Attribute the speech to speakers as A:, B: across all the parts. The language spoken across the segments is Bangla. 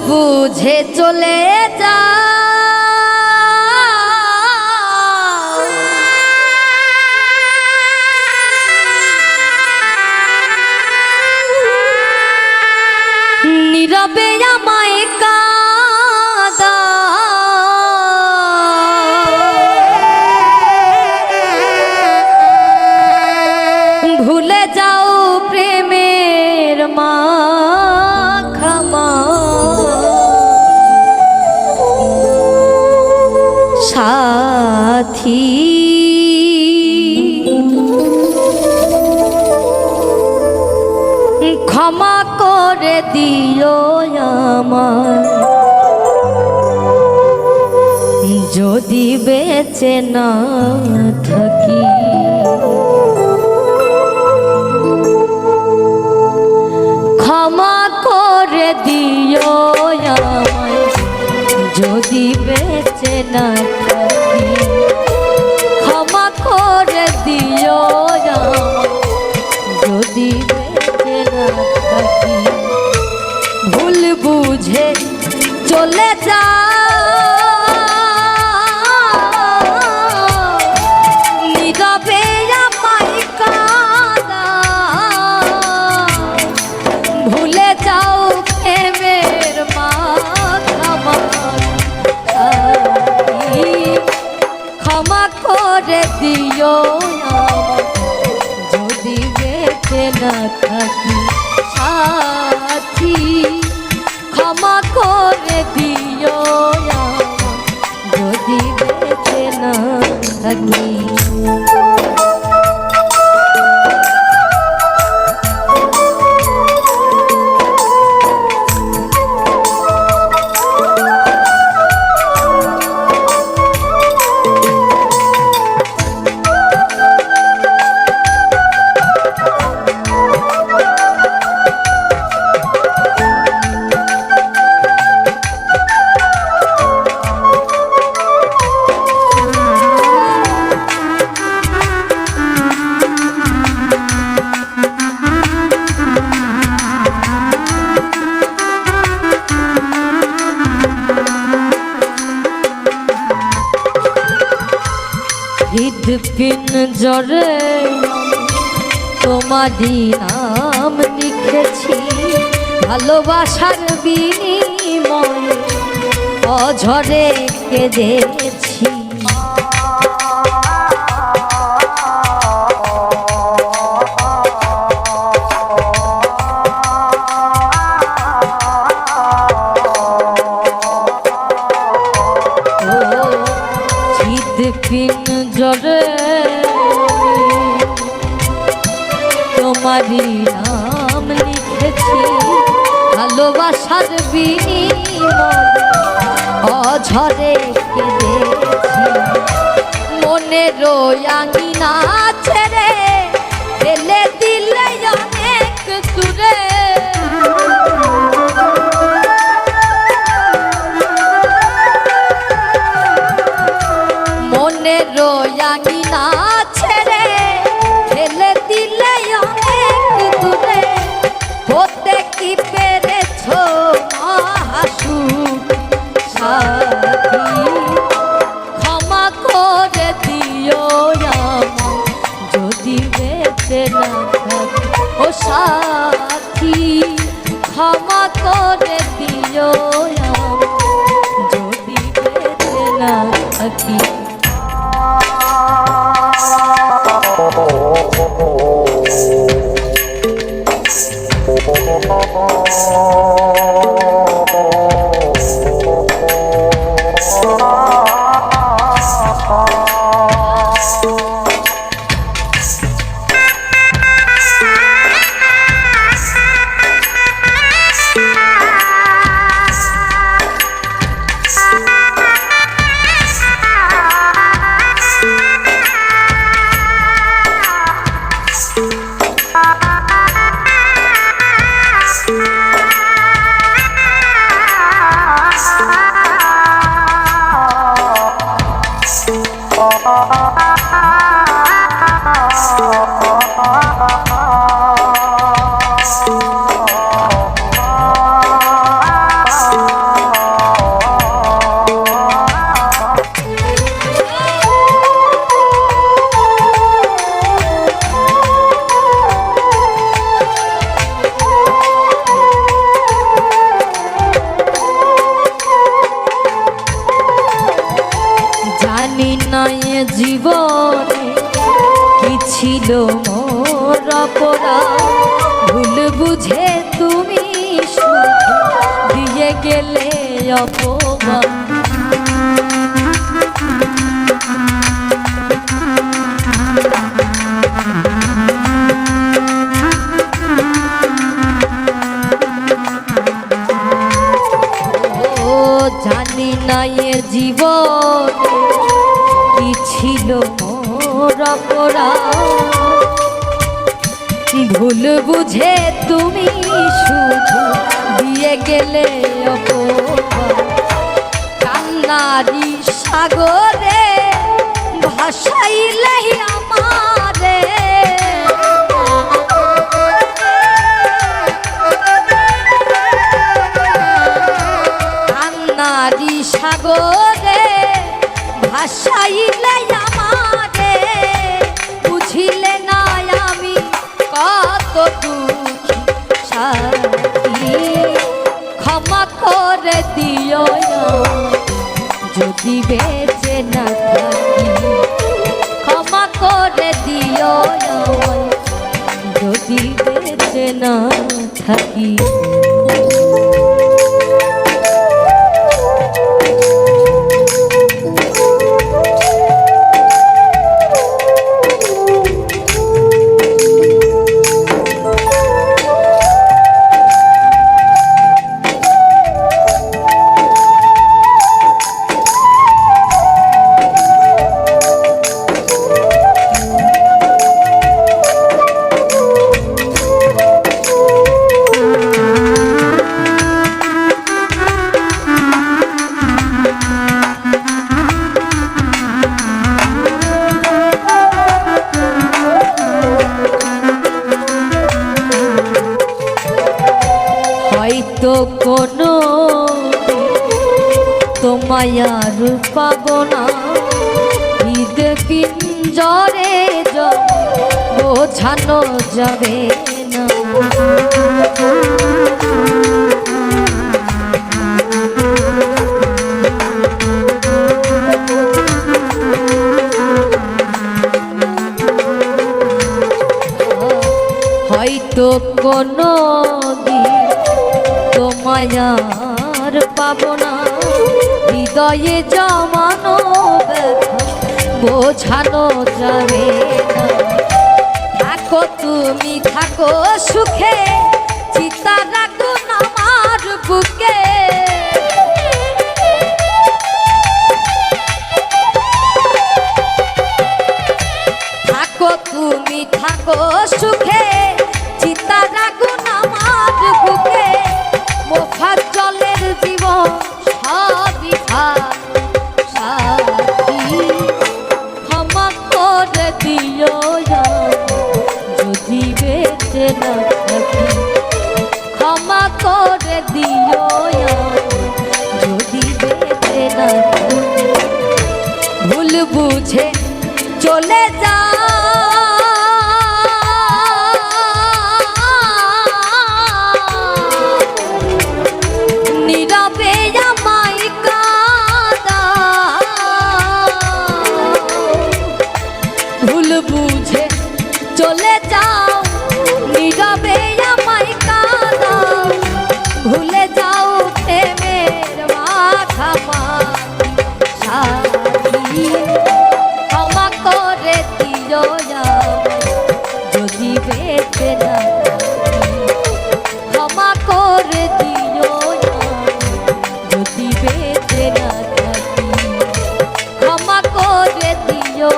A: বুঝে চলে যা নীরবে আমায় কাঁদা ভুলে যাও প্রেমের মাখামা সাথী ক্ষমা করে দিও আমায় যদি বেঁচে না থাকি ক্ষমা করে দিও আমায় যদি বেঁচে না থাকি ক্ষমা করে দিও আমায় যদি বেঁচে না থাকি ভুল বুঝে চলে যা নীরবে আমায় কাঁদা ভুলে যাও প্রেমের মাখামা ক্ষমা করে দিও যদি বেঁচে না থাকি সাথী ক্ষমা করে দিও যদি বেঁচে না থাকি পিঞ্জরে তোমারই নাম লিখেছি ভালোবাসার বিনিময়ে অঝরে কেঁদেছি পিঞ্জরে তোমারই নাম লিখেছি ভালোবাসার বিনিময়ে অঝরে কেঁদেছি মনের আঙিনা ছেড়ে ফেলে দিলে অনেক দূরে মনের আঙিনা ছেড়ে ফেলে দিলে অনেক দূরে হতে কি পেরেছ মহাসুখ সাথী ক্ষমা করে দিও আমায় যদি বেঁচে না থাকি ও সাথী ক্ষমা করে দিও আমায় যদি বেঁচে না থাকি বুঝে তুমি দিয়ে গেলে অপমান জানি না এ জীবনে কি ছিল মোর অপরাধ ভুল বুঝে তুমি শুধু দিয়ে গেলে অপমান কান্নারি সাগরে ভাসাইলে আমারে কান্নারি সাগরে ভাসাইলে আমারে বুঝিলে না আমি কত দুঃখী সাথী ক্ষমা করে দিও যদি বেঁচে না থাকি ক্ষমা করে দিও যদি বেঁচে না থাকি হয়তো কোনো তোমায় আর পাব না ঈদ পিঞ্জরে বোঝানো যাবে না হয়তো কোনো তোমায় আর পাব না হৃদয়ে জমানো ব্যথা বোঝানো যাবে না থাকো তুমি থাকো সুখে চিতা রাখো আমার বুকে থাকো তুমি থাকো সুখে চিতা রাখো আমার বুকে মোখার জলের জীবন সবই সাথী ক্ষমা করে দিও যদি বেঁচে না থাকি ক্ষমা করে দিও যদি বেঁচে না থাকি ভুল বুঝে চলে যা বুঝে চলে যাও নীরবে আমায় কাঁদাও ভুলে যাও প্রেমের মাখামাখি সাথী ক্ষমা করে দিও যদি বেঁচে না ক্ষমা করে দিও যদি বেঁচে না থাকি ক্ষমা করে দিও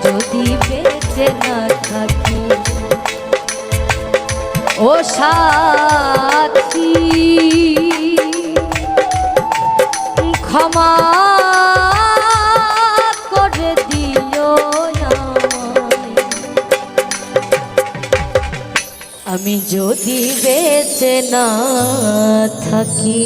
A: যদি বেঁচে না থাকি ও সাথী ক্ষমা করে দিও আমি যদি বেঁচে না থাকি।